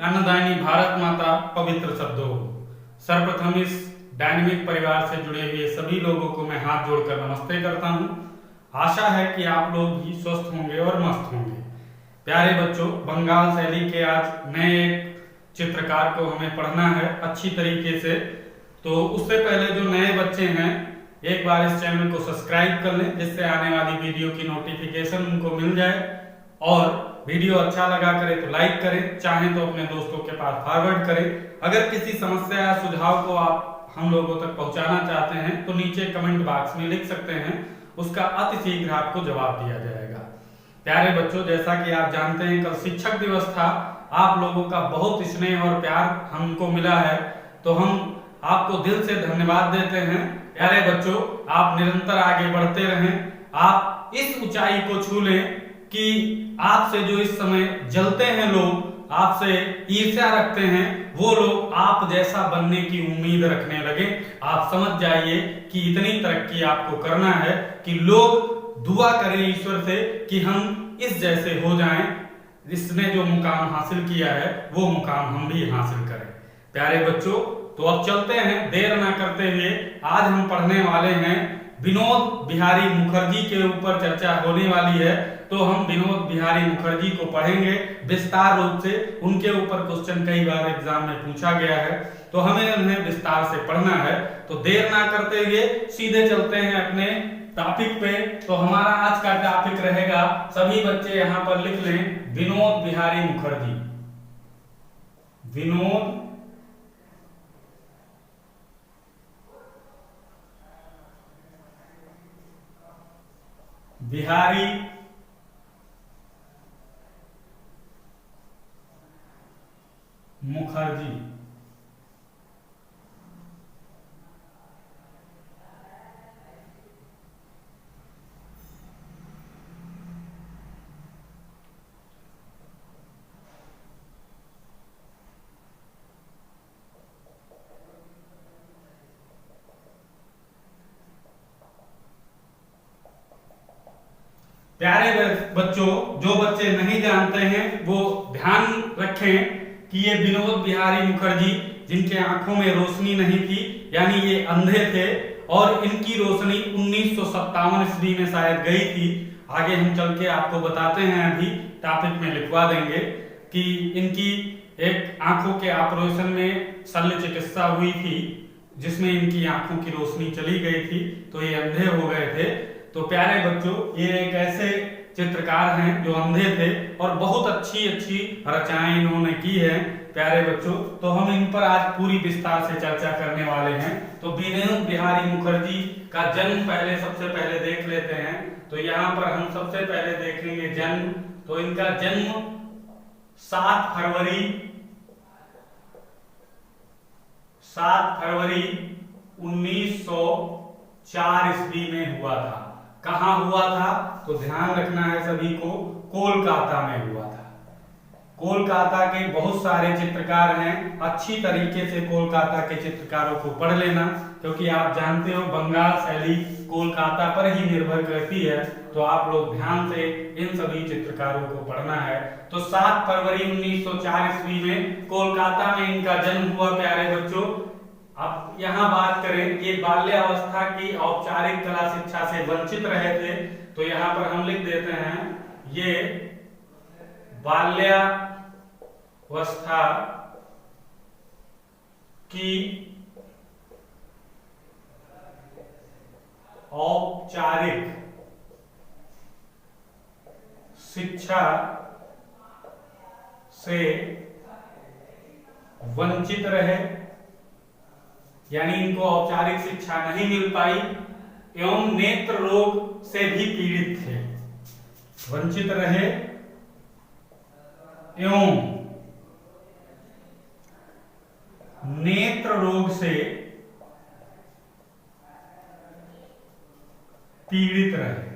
अन्नदायिनी भारत माता पवित्र शब्दों हो। सर्वप्रथम इस डायनेमिक परिवार से जुड़े हुए सभी लोगों को मैं हाथ जोड़कर नमस्ते करता हूं। आशा है कि आप लोग भी स्वस्थ होंगे और मस्त होंगे। प्यारे बच्चों, बंगाल शैली के आज नए चित्रकार को हमें पढ़ना है अच्छी तरीके से। तो उससे पहले जो नए बच्चे हैं, एक बार इस चैनल को सब्सक्राइब कर लें, जिससे आने वाली वीडियो की नोटिफिकेशन उनको मिल जाए। और वीडियो अच्छा लगा करे तो लाइक करें, चाहे तो अपने दोस्तों के पास फॉरवर्ड करें। अगर किसी समस्या या सुझाव को आप हम लोगों तक पहुंचाना चाहते हैं तो नीचे कमेंट बॉक्स में लिख सकते हैं, उसका अतिशीघ्र आपको जवाब दिया जाएगा। प्यारे बच्चों, जैसा कि आप जानते हैं कल शिक्षक दिवस था। आप लोगों का बहुत स्नेह और प्यार हमको मिला है, तो हम आपको दिल से धन्यवाद देते हैं। प्यारे बच्चों, आप निरंतर आगे बढ़ते रहें, आप इस ऊंचाई को छू लें कि आपसे जो इस समय जलते हैं लोग, आपसे ईर्ष्या रखते हैं, वो लोग आप जैसा बनने की उम्मीद रखने लगे। आप समझ जाइए कि इतनी तरक्की आपको करना है कि लोग दुआ करें ईश्वर से कि हम इस जैसे हो जाएं। इसने जो मुकाम हासिल किया है वो मुकाम हम भी हासिल करें। प्यारे बच्चों, तो अब चलते हैं, देर ना करते हुए। आज हम पढ़ने वाले हैं विनोद बिहारी मुखर्जी के ऊपर चर्चा होने वाली है। तो हम विनोद बिहारी मुखर्जी को पढ़ेंगे विस्तार रूप से। उनके ऊपर क्वेश्चन कई बार एग्जाम में पूछा गया है, तो हमें उन्हें विस्तार से पढ़ना है। तो देर ना करते हुए सीधे चलते हैं अपने टॉपिक पे। तो हमारा आज का टॉपिक रहेगा, सभी बच्चे यहाँ पर लिख लें, विनोद बिहारी मुखर्जी। विनोद बिहारी मुखर्जी। प्यारे बच्चों, जो बच्चे नहीं जानते हैं वो ध्यान रखें कि ये विनोद बिहारी मुखर्जी, जिनके आंखों में रोशनी नहीं थी, यानी ये अंधे थे, और इनकी रोशनी 1957 ईस्वी में शायद गई थी। आगे हम चल के आपको बताते हैं, अभी टॉपिक में लिखवा देंगे कि इनकी एक आंखों के ऑपरेशन में शल्य चिकित्सा हुई थी, जिसमें इनकी आंखों की रोशनी चली गई थी, तो ये अंधे हो गए थे। तो प्यारे बच्चों, ये एक ऐसे चित्रकार हैं जो अंधे थे और बहुत अच्छी अच्छी रचनाएं इन्होंने की है। प्यारे बच्चों, तो हम इन पर आज पूरी विस्तार से चर्चा करने वाले हैं। तो विनोद बिहारी मुखर्जी का जन्म पहले सबसे पहले देख लेते हैं। तो यहाँ पर हम सबसे पहले देखेंगे जन्म। तो इनका जन्म 7 फरवरी 1904 ईस्वी में हुआ था। कहाँ हुआ था? तो ध्यान रखना है सभी को, कोलकाता में हुआ था। कोलकाता के बहुत सारे चित्रकार हैं, अच्छी तरीके से कोलकाता के चित्रकारों को पढ़ लेना, क्योंकि आप जानते हो बंगाल शैली कोलकाता पर ही निर्भर करती है। तो आप लोग ध्यान से इन सभी चित्रकारों को पढ़ना है। तो 7 फरवरी 1904 ईस्वी में कोलकाता में इनका जन्म हुआ। प्यारे बच्चों, अब यहाँ बात करें, ये बाल्यावस्था की औपचारिक कला शिक्षा से वंचित रहे थे। तो यहाँ पर हम लिख देते हैं, ये बाल्यावस्था की औपचारिक शिक्षा से वंचित रहे, यानी इनको औपचारिक शिक्षा नहीं मिल पाई, एवं नेत्र रोग से भी पीड़ित थे। वंचित रहे एवं नेत्र रोग से पीड़ित रहे।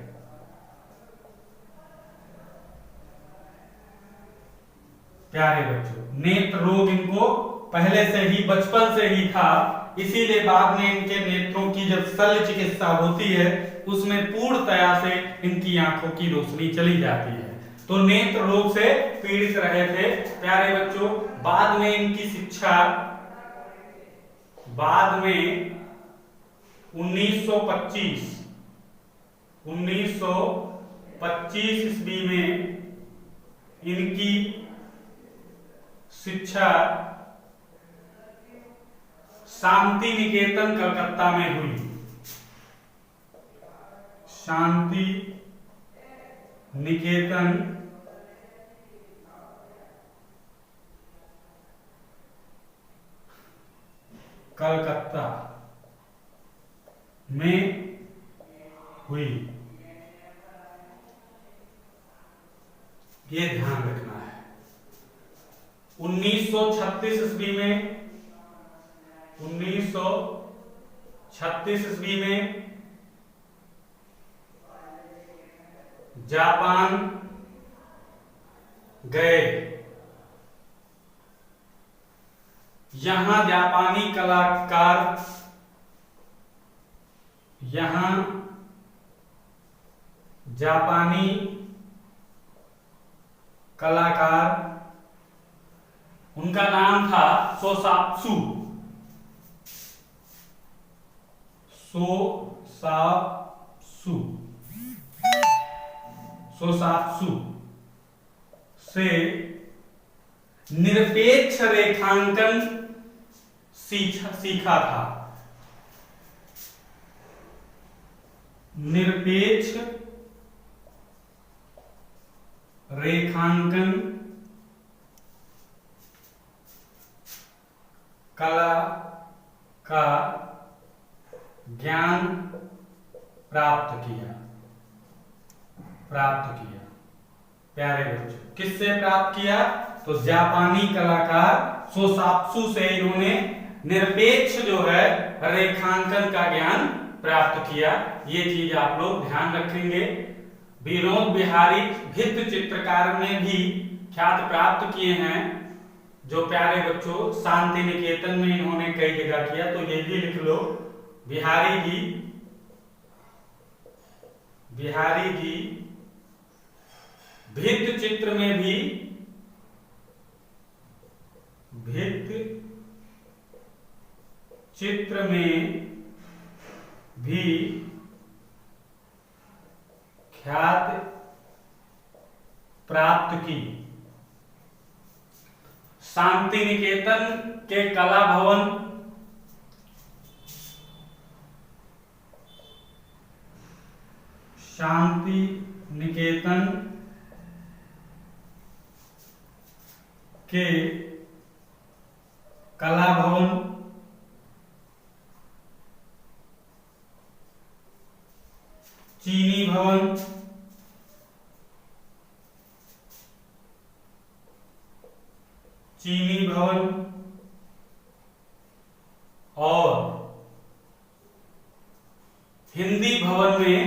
प्यारे बच्चों, नेत्र रोग इनको पहले से ही, बचपन से ही था, इसीलिए बाद में इनके नेत्रों की जब शल्य चिकित्सा होती है उसमें पूर्णतया से इनकी आंखों की रोशनी चली जाती है। तो नेत्र रोग से पीड़ित रहे थे। प्यारे बच्चों, बाद में इनकी शिक्षा, बाद में 1925 ईस्वी में इनकी शिक्षा शांति निकेतन कलकत्ता में हुई। शांति निकेतन कलकत्ता में हुई। ये ध्यान रखना है। 1936 ईस्वी में 1936 ईस्वी में जापान गए। यहां जापानी कलाकार, यहां जापानी कलाकार, उनका नाम था सोसात्सु। सोसात्सु से निरपेक्ष रेखांकन सीखा था। निरपेक्ष रेखांकन कला का ज्ञान प्राप्त किया। प्यारे बच्चों, किससे प्राप्त किया? तो जापानी कलाकार सोसात्सु से इन्होंने निरपेक्ष जो है रेखांकन का ज्ञान प्राप्त किया। ये चीज आप लोग ध्यान रखेंगे। विनोद बिहारी भित्त चित्रकार में भी ख्याति प्राप्त किए हैं। जो प्यारे बच्चों, शांति निकेतन में इन्होंने कई जगह किया, तो ये भी लिख लो। बिहारी जी भित्त चित्र में भी ख्याति प्राप्त की। शांति निकेतन के कला भवन शांति निकेतन के कला भवन चीनी भवन और हिंदी भवन में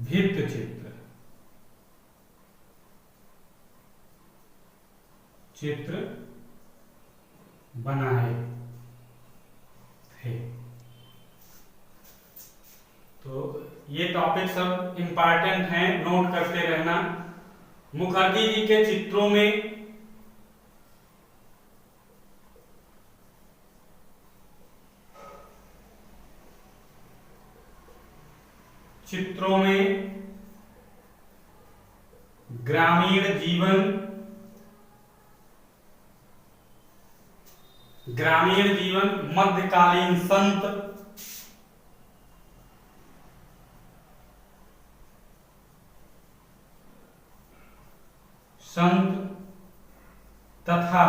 भित्त चित्र बनाए थे। तो ये टॉपिक सब इंपॉर्टेंट हैं, नोट करते रहना। मुखर्जी जी के चित्रों में ग्रामीण जीवन, मध्यकालीन संत, तथा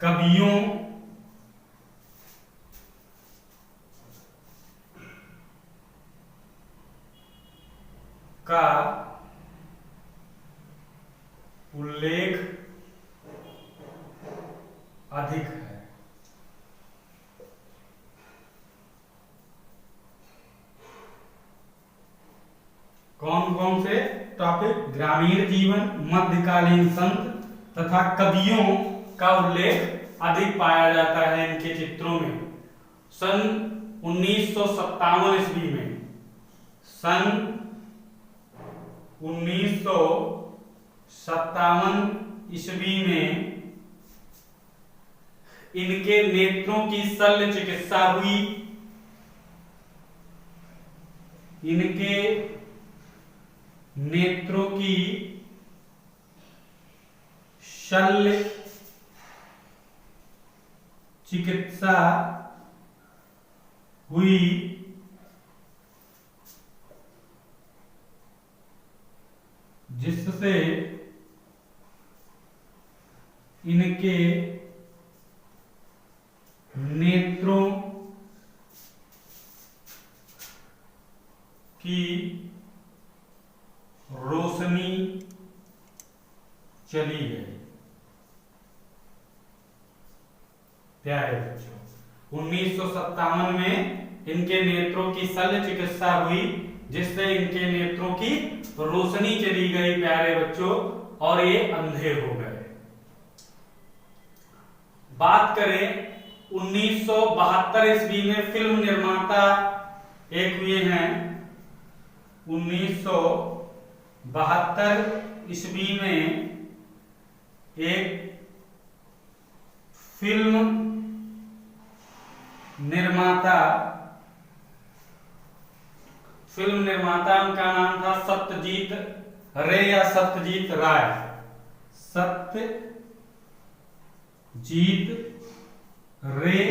कवियों का उल्लेख अधिक है। कौन कौन से? टॉपिक ग्रामीण जीवन, मध्यकालीन संत तथा कवियों का उल्लेख अधिक पाया जाता है इनके चित्रों में। सन 1957 ईस्वी में, सन 1957 ईस्वी में इनके नेत्रों की शल्य चिकित्सा हुई। इनके नेत्रों की शल्य चिकित्सा हुई, जिससे इनके नेत्रों की रोशनी चली गई। प्यारे बच्चों, 1957 में इनके नेत्रों की शल्य चिकित्सा हुई, जिससे इनके नेत्रों की रोशनी चली गई प्यारे बच्चों, और ये अंधे हो गए। बात करें 1972 ईस्वी में फिल्म निर्माता एक हुए हैं। 1972 ईस्वी में एक फिल्म निर्माता उनका नाम था सत्यजीत रे या सत्यजीत राय। सत्यजीत रे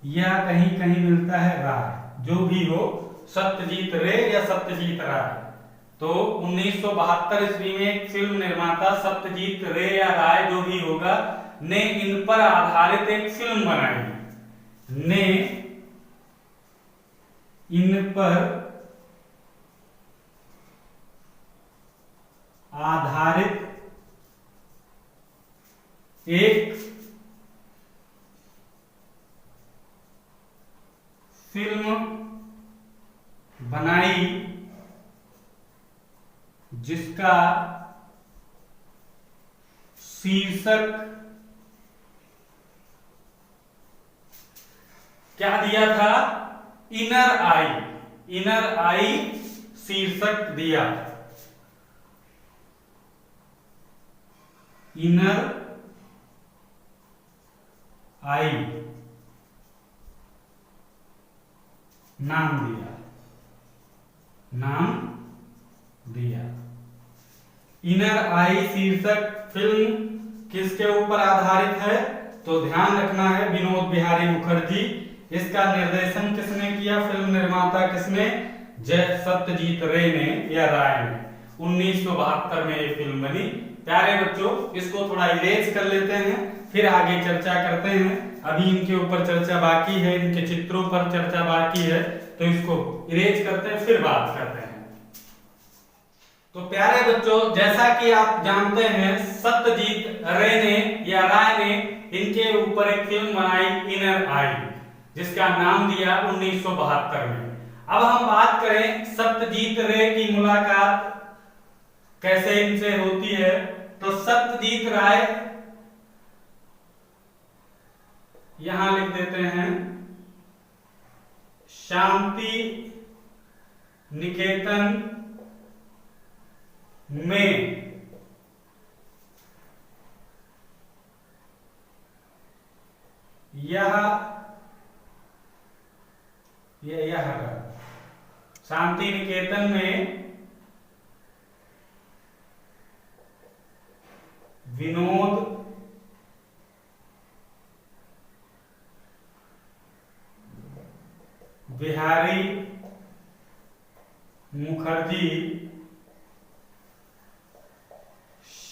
या कहीं कहीं मिलता है राय, जो भी हो, सत्यजीत रे या सत्यजीत राय। तो 1972 ईस्वी में एक फिल्म निर्माता सत्यजीत रे या राय, जो भी होगा, ने इन पर आधारित एक फिल्म बनाई। ने इन पर आधारित एक फिल्म बनाई, जिसका शीर्षक क्या दिया था? इनर आई। इनर आई शीर्षक दिया। इनर आई नाम दिया। इनर आई शीर्षक फिल्म किसके ऊपर आधारित है? तो ध्यान रखना है, विनोद बिहारी मुखर्जी। इसका निर्देशन किसने किया? फिल्म निर्माता किसने? जय सत्यजीत रे ने या राय ने। 1972 में ये फिल्म बनी। प्यारे बच्चों, इसको थोड़ा इरेज कर लेते हैं, फिर आगे चर्चा करते हैं। अभी इनके ऊपर चर्चा बाकी है, इनके चित्रों पर चर्चा बाकी है, तो इसको इरेज करते हैं, फिर बात करते हैं। तो प्यारे बच्चों, जैसा कि आप जानते हैं, सत्यजीत रे ने या राय ने इनके ऊपर एक फिल्म बनाई इनर आई, जिसका नाम दिया 1972 में। अब हम बात करें सत्यजीत रे की मुलाकात कैसे इनसे होती है, तो सत्यजीत राय यहां लिख देते हैं, शांति निकेतन में यह शांति निकेतन में विनोद बिहारी मुखर्जी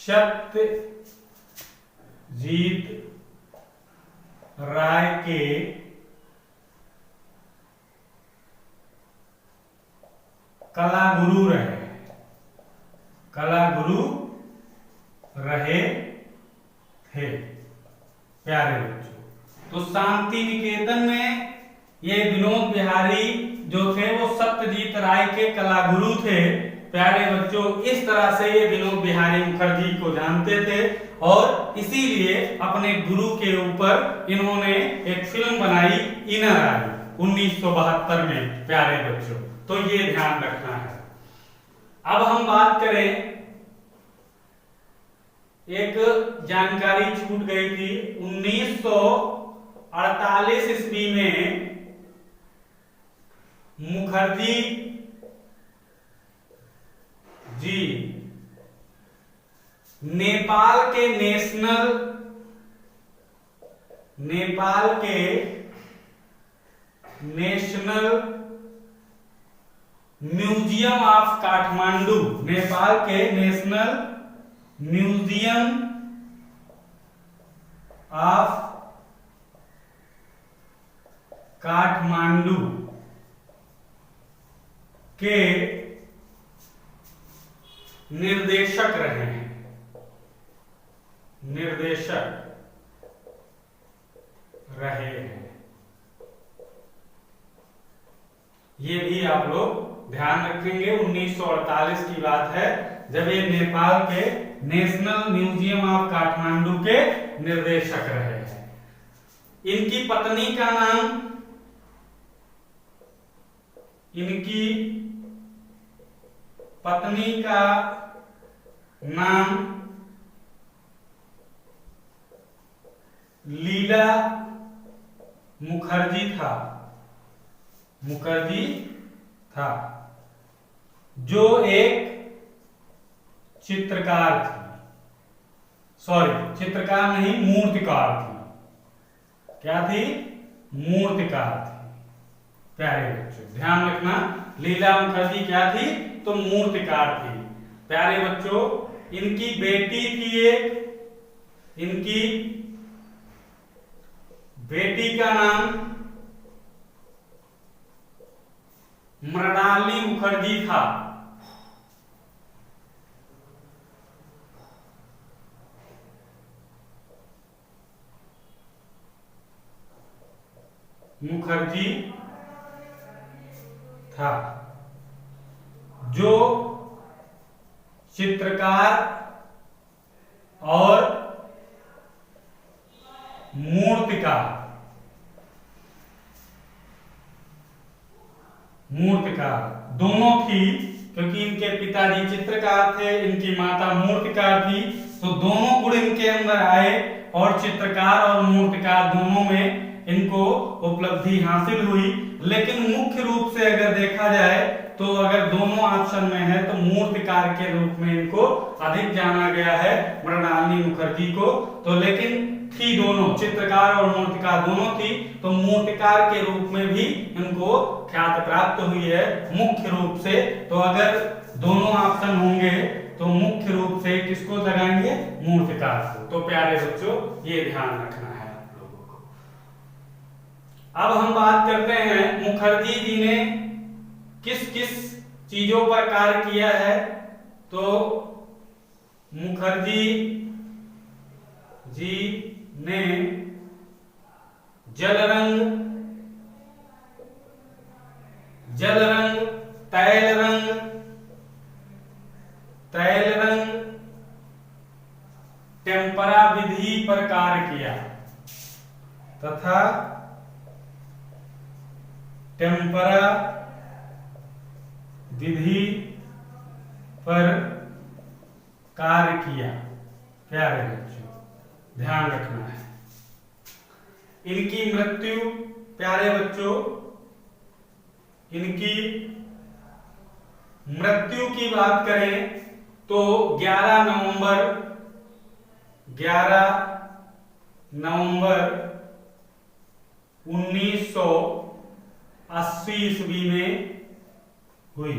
सत्यजीत राय के कलागुरु रहे थे। प्यारे बच्चों, तो शांति निकेतन में ये विनोद बिहारी जो थे वो सत्यजीत राय के कलागुरु थे, प्यारे बच्चों, इस तरह से ये विनोद बिहारी मुखर्जी को जानते थे और इसीलिए अपने गुरु के ऊपर इन्होंने एक फिल्म बनाई इनर आई 1972 में। प्यारे बच्चों, तो ये ध्यान रखना है। अब हम बात करें, एक जानकारी छूट गई थी। 1948 ईस्वी में मुखर्जी जी नेपाल के national museum of Kathmandu, Nepal के नेशनल म्यूजियम ऑफ काठमांडू के निर्देशक रहे हैं। ये भी आप लोग ध्यान रखेंगे। 1948 की बात है जब ये नेपाल के नेशनल म्यूजियम ऑफ काठमांडू के निर्देशक रहे हैं। इनकी पत्नी का नाम लीला मुखर्जी था, जो एक चित्रकार थी। सॉरी, चित्रकार नहीं, मूर्तिकार थी। क्या थी? मूर्तिकार थी। प्यारे बच्चों ध्यान रखना, लीला मुखर्जी क्या थी? तो मूर्तिकार थी। प्यारे बच्चों, इनकी बेटी थी एक, इनकी बेटी का नाम मृणाली मुखर्जी था। जो चित्रकार और मूर्तिकार दोनों थी, क्योंकि इनके पिताजी चित्रकार थे, इनकी माता मूर्तिकार थी, तो दोनों गुण इनके अंदर आए और चित्रकार और मूर्तिकार दोनों में इनको उपलब्धि हासिल हुई। लेकिन मुख्य रूप से अगर देखा जाए तो अगर दोनों ऑप्शन में है तो मूर्तिकार के रूप में इनको अधिक जाना गया है, मृणालिनी मुखर्जी को। तो लेकिन थी दोनों, चित्रकार और मूर्तिकार दोनों थी, तो मूर्तिकार के रूप में भी इनको ख्याति प्राप्त हुई है मुख्य रूप से। तो अगर दोनों ऑप्शन होंगे तो मुख्य रूप से किसको लगाएंगे? मूर्तिकार को। तो प्यारे बच्चों ये ध्यान रखना है आप लोगों को। अब हम बात करते हैं मुखर्जी जी ने किस किस चीजों पर कार्य किया है। तो मुखर्जी जी ने जल रंग, तैल रंग, टेम्परा विधि पर कार्य किया तथा टेम्परा विधि पर कार्य किया। प्यारे बच्चों ध्यान रखना है। इनकी मृत्यु, प्यारे बच्चों, इनकी मृत्यु की बात करें तो 11 नवंबर 1980 ईस्वी में हुई।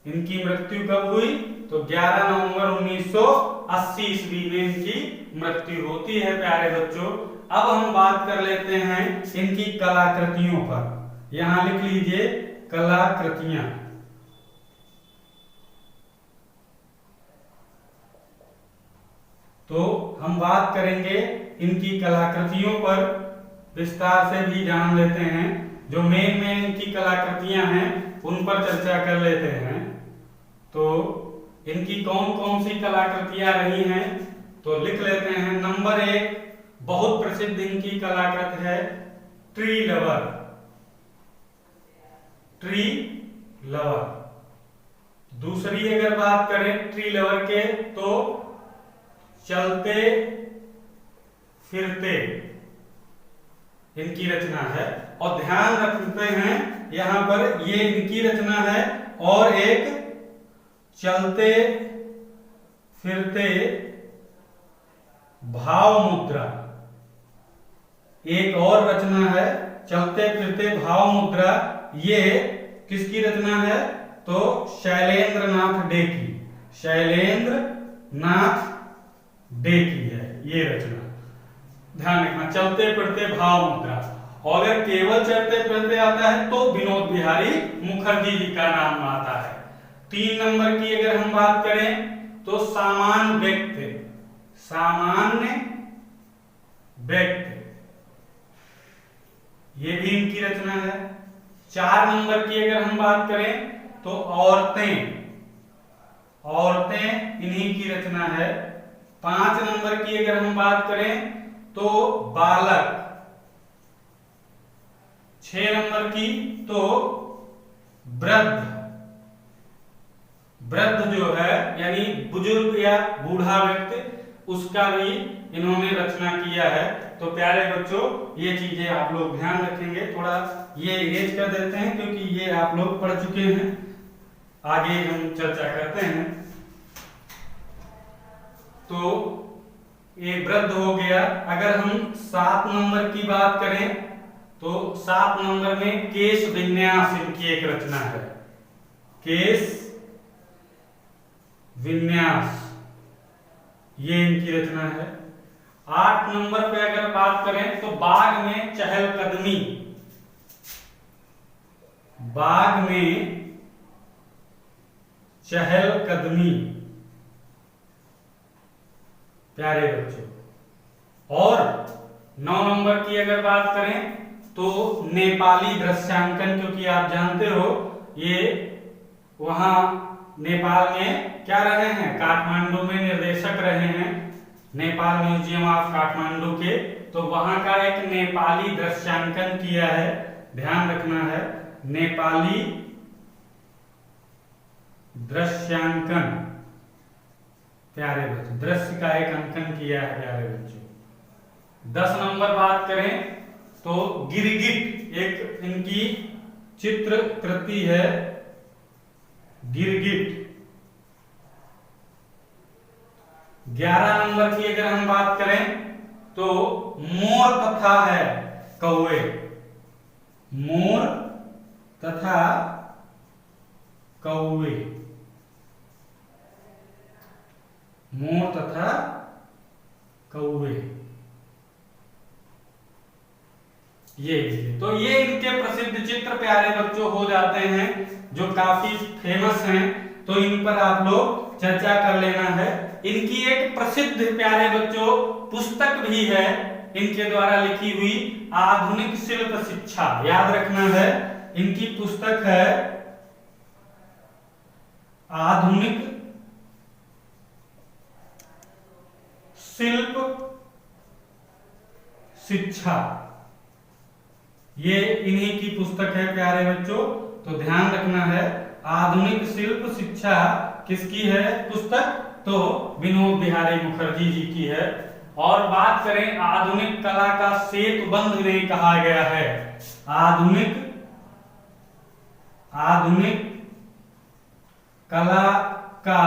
इनकी मृत्यु कब हुई? तो 11 नवंबर 1980 ईस्वी में इनकी मृत्यु होती है। प्यारे बच्चों, अब हम बात कर लेते हैं इनकी कलाकृतियों पर। यहां लिख लीजिए कलाकृतियां। तो हम बात करेंगे इनकी कलाकृतियों पर, विस्तार से भी जान लेते हैं। जो मेन इनकी कलाकृतियां हैं उन पर चर्चा कर लेते हैं। तो इनकी कौन कौन सी कलाकृतियां रही हैं, तो लिख लेते हैं। नंबर 1 बहुत प्रसिद्ध इनकी कलाकृति है ट्री लवर। Tree lover. दूसरी अगर बात करें ट्री लवर के, तो चलते फिरते इनकी रचना है। और ध्यान रखते हैं यहां पर ये इनकी रचना है, और एक चलते फिरते भाव मुद्रा एक और रचना है, चलते फिरते भाव मुद्रा। ये किसकी रचना है, तो शैलेंद्र नाथ डे की। शैलेंद्र नाथ डे की है ये रचना, ध्यान रखना। चलते फिरते भाव मुद्रा। और अगर केवल चलते फिरते आता है तो विनोद बिहारी मुखर्जी जी का नाम आता है। 3 नंबर की अगर हम बात करें तो सामान्य व्यक्ति। सामान्य व्यक्ति ये भी इनकी रचना है। 4 नंबर की अगर हम बात करें तो औरतें। औरतें इन्हीं की रचना है। 5 नंबर की अगर हम बात करें तो बालक। 6 नंबर की तो वृद्ध। वृद्ध जो है यानी बुजुर्ग या बूढ़ा व्यक्ति, उसका भी इन्होंने रचना किया है। तो प्यारे बच्चों ये चीजें आप लोग ध्यान रखेंगे। थोड़ा ये इरेज कर देते हैं क्योंकि ये आप लोग पढ़ चुके हैं, आगे हम चर्चा करते हैं। तो ये वृद्ध हो गया। अगर हम 7 नंबर की बात करें तो 7 नंबर में केश विन्यास इनकी एक रचना है। केश विन्यास ये इनकी रचना है। 8 नंबर पे अगर बात करें तो बाग में चहलकदमी। बाग में चहलकदमी प्यारे बच्चों। और 9 नंबर की अगर बात करें तो नेपाली दृश्यांकन, क्योंकि आप जानते हो ये वहां नेपाल में क्या रहे हैं, काठमांडू में निर्देशक रहे हैं नेपाल म्यूजियम ऑफ काठमांडू के। तो वहां का एक नेपाली दृश्यांकन किया है, ध्यान रखना है। नेपाली दृश्यांकन प्यारे बच्चों, दृश्य का एक अंकन किया है प्यारे बच्चों। 10 नंबर बात करें तो गिरगिट एक इनकी चित्र कृति है, गिरगिट। 11 नंबर की अगर हम बात करें तो मोर तथा है कौवे। मोर तथा कौवे। मोर तथा कौवे ये। तो ये इनके प्रसिद्ध चित्र प्यारे बच्चों हो जाते हैं जो काफी फेमस हैं। तो इन पर आप लोग चर्चा कर लेना है। इनकी एक प्रसिद्ध प्यारे बच्चों पुस्तक भी है इनके द्वारा लिखी हुई, आधुनिक शिल्प शिक्षा। याद रखना है इनकी पुस्तक है आधुनिक शिल्प शिक्षा। ये इन्हीं की पुस्तक है प्यारे बच्चों। तो ध्यान रखना है आधुनिक शिल्प शिक्षा किसकी है पुस्तक, तो विनोद बिहारी मुखर्जी जी की है। और बात करें आधुनिक कला का सेतुबंध इन्हें कहा गया है। आधुनिक कला का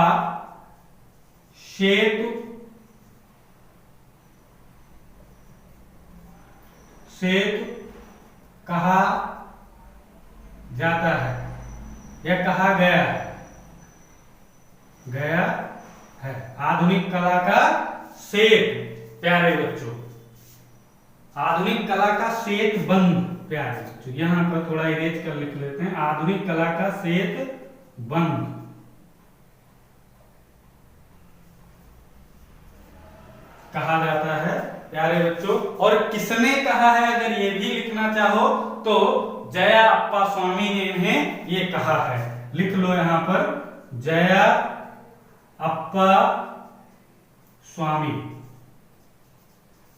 सेतु कहा जाता है या कहा गया है। आधुनिक कला का सेत प्यारे बच्चों, आधुनिक कला का सेत बंद प्यारे बच्चों। यहां पर थोड़ा इरेज कर लिख लेते हैं, आधुनिक कला का सेत बंद कहा जाता है प्यारे बच्चों। और किसने कहा है अगर ये भी लिखना चाहो तो जया अप्पा स्वामी ने इन्हें ये कहा है। लिख लो यहां पर जया अप्पा स्वामी।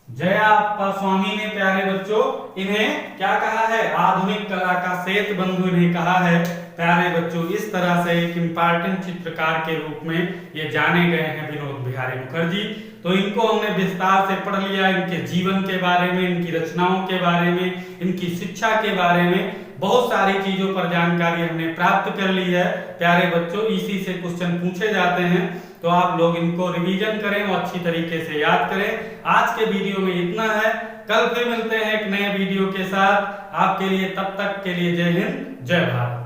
जया अप्पा स्वामी ने प्यारे बच्चों इन्हें क्या कहा है? आधुनिक कला का श्वेत बंधु इन्हें कहा है। प्यारे बच्चों इस तरह से एक इम्पोर्टेंट चित्रकार के रूप में ये जाने गए हैं विनोद बिहारी मुखर्जी। तो इनको हमने विस्तार से पढ़ लिया, इनके जीवन के बारे में, इनकी रचनाओं के बारे में, इनकी शिक्षा के बारे में बहुत सारी चीजों पर जानकारी हमने प्राप्त कर ली है। प्यारे बच्चों इसी से क्वेश्चन पूछे जाते हैं, तो आप लोग इनको रिवीजन करें और अच्छी तरीके से याद करें। आज के वीडियो में इतना है, कल फिर मिलते हैं एक नए वीडियो के साथ। आपके लिए तब तक के लिए जय हिंद, जय भारत।